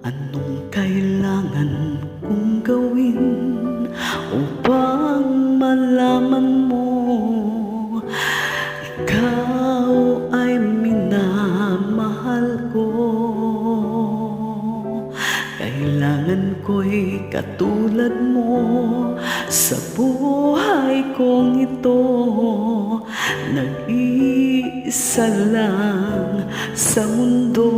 Anong kailangan kong gawin upang malaman mo ikaw ay minamahal ko? Kailangan ko'y katulad mo sa buhay kong ito. Nag-iisa lang sa mundo.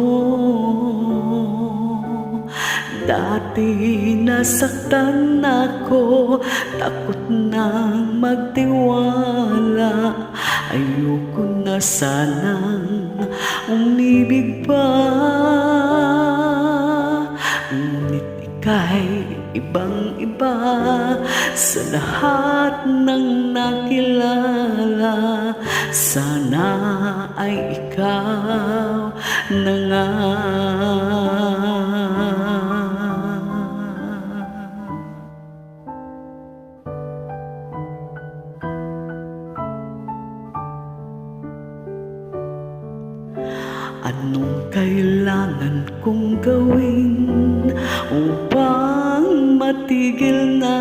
Dati nasaktan ako, takot nang magtiwala. Ayoko na sanang umibig pa, ngunit ika'y ibang-iba sa lahat ng nakilala. Sana ay ikaw na nga. Anong kailangan kong gawin upang matigil na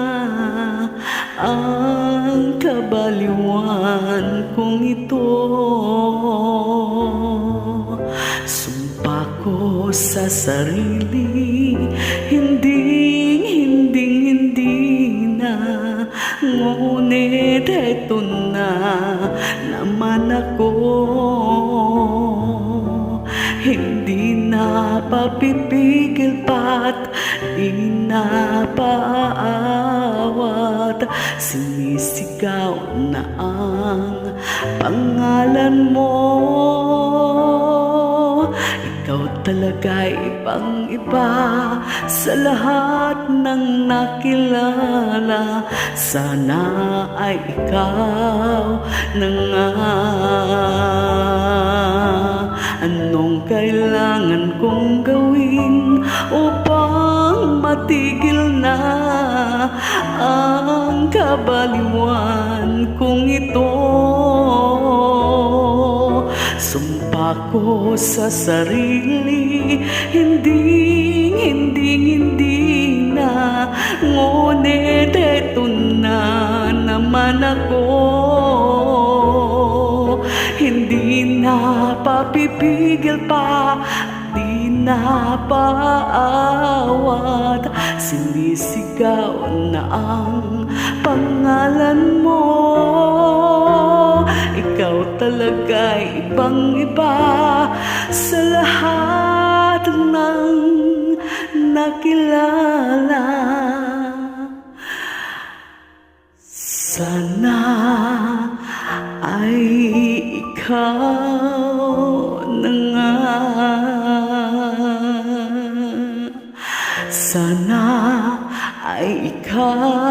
ang kabaliwan kong ito? Sumpa ko sa sarili, hindi na. Ngunit eto na naman ako. Hindi na papipigil pa't di na paaawat. Sinisigaw na ang pangalan mo. Ikaw talaga'y ibang-iba sa lahat ng nakilala. Sana ay ikaw na nga. Anong kailangan kong gawin upang matigil na ang kabaliwan kong ito? Sumpa ko sa sarili, hindi na. Ngunit eto na naman ako. Hindi na papipigil pa, di na paaawat. Sinisigaw na ang pangalan mo. Ikaw talaga'y ibang-iba sa lahat ng nakilala. Sana ay ikaw na nga. Sana ay ikaw